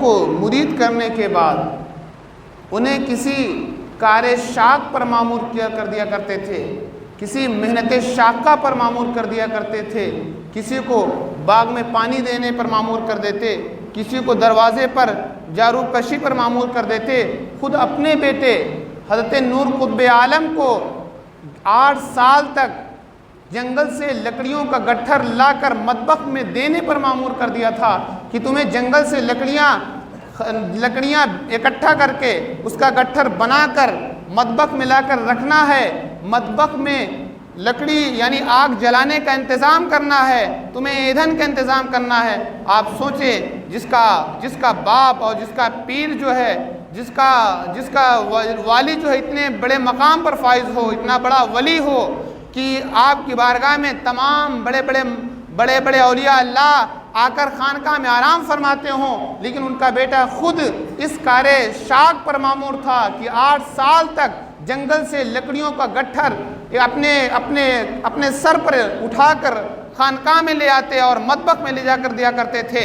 کو مرید کرنے کے بعد انہیں کسی کار شاق پر معمور کر دیا کرتے تھے، کسی محنت شاقہ پر معمور کر دیا کرتے تھے، کسی کو باغ میں پانی دینے پر معمور کر دیتے، کسی کو دروازے پر جارو کشی پر معمور کر دیتے۔ خود اپنے بیٹے حضرت نور قطب عالم کو 8 سال تک جنگل سے لکڑیوں کا گٹھر لا کر مطبخ میں دینے پر معمور کر دیا تھا کہ تمہیں جنگل سے لکڑیاں اکٹھا کر کے اس کا گٹھر بنا کر مطبخ میں لا کر رکھنا ہے، مطبخ میں لکڑی یعنی آگ جلانے کا انتظام کرنا ہے، تمہیں ایندھن کا انتظام کرنا ہے۔ آپ سوچیں جس کا باپ اور جس کا پیر جو ہے، جس کا والی جو ہے اتنے بڑے مقام پر فائز ہو، اتنا بڑا ولی ہو کہ آپ کی بارگاہ میں تمام بڑے بڑے اولیاء اللہ آ کر خانقاہ میں آرام فرماتے ہوں، لیکن ان کا بیٹا خود اس کار شاق پر معمور تھا کہ 8 سال تک جنگل سے لکڑیوں کا گٹھر اپنے سر پر اٹھا کر خانقاہ میں لے آتے اور مطبخ میں لے جا کر دیا کرتے تھے۔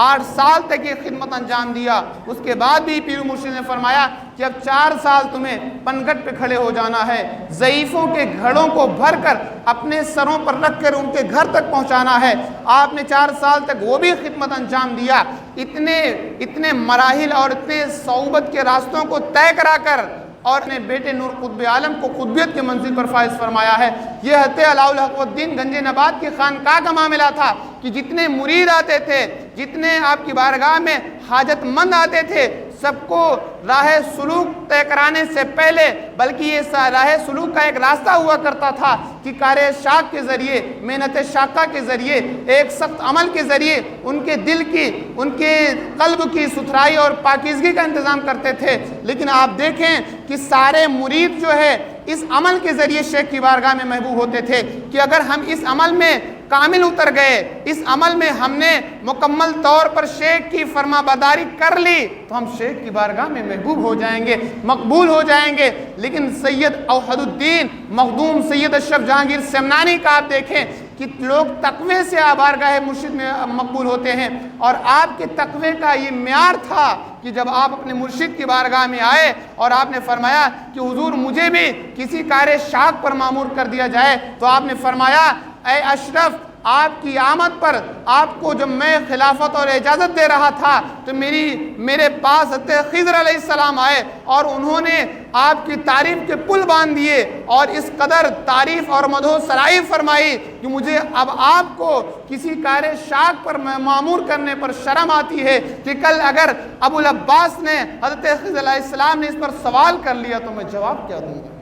8 سال تک یہ خدمت انجام دیا۔ اس کے بعد بھی پیر مرشد نے فرمایا کہ اب 4 سال تمہیں پنگھٹ پہ کھڑے ہو جانا ہے، ضعیفوں کے گھڑوں کو بھر کر اپنے سروں پر رکھ کر ان کے گھر تک پہنچانا ہے۔ آپ نے 4 سال تک وہ بھی خدمت انجام دیا۔ اتنے مراحل اور اتنے صعوبت کے راستوں کو طے کرا کر اور اپنے بیٹے نور قطب عالم کو قطبیت کی منزل پر فائز فرمایا ہے۔ یہ حضرت علاء الحق الدین گنج نبات کی خانقاہ کا معاملہ تھا کہ جتنے مرید آتے تھے، جتنے آپ کی بارگاہ میں حاجت مند آتے تھے، سب کو راہ سلوک طے کرانے سے پہلے بلکہ یہ راہ سلوک کا ایک راستہ ہوا کرتا تھا کہ کار شاق کے ذریعے، محنت شاقہ کے ذریعے، ایک سخت عمل کے ذریعے ان کے دل کی، ان کے قلب کی ستھرائی اور پاکیزگی کا انتظام کرتے تھے۔ لیکن آپ دیکھیں کہ سارے مرید جو ہے اس عمل کے ذریعے شیخ کی بارگاہ میں محبوب ہوتے تھے کہ اگر ہم اس عمل میں کامل اتر گئے، اس عمل میں ہم نے مکمل طور پر شیخ کی فرما برداری کر لی تو ہم شیخ کی بارگاہ میں محبوب ہو جائیں گے، مقبول ہو جائیں گے۔ لیکن سید اوحد الدین مخدوم سید اشرف جہانگیر سمنانی کا آپ دیکھیں کہ لوگ تقوی سے بارگاہ مرشد میں مقبول ہوتے ہیں، اور آپ کے تقوی کا یہ معیار تھا کہ جب آپ اپنے مرشد کی بارگاہ میں آئے اور آپ نے فرمایا کہ حضور مجھے بھی کسی کار شاق پر معمور کر دیا جائے، تو آپ نے فرمایا اے اشرف، آپ کی آمد پر آپ کو جب میں خلافت اور اجازت دے رہا تھا تو میرے پاس حضرت خضر علیہ السلام آئے اور انہوں نے آپ کی تعریف کے پل باندھ دیے اور اس قدر تعریف اور مدح سرائی فرمائی کہ مجھے اب آپ کو کسی کار شاق پر معمور کرنے پر شرم آتی ہے کہ کل اگر ابو العباس نے حضرت خضر علیہ السلام نے اس پر سوال کر لیا تو میں جواب کیا دوں گا۔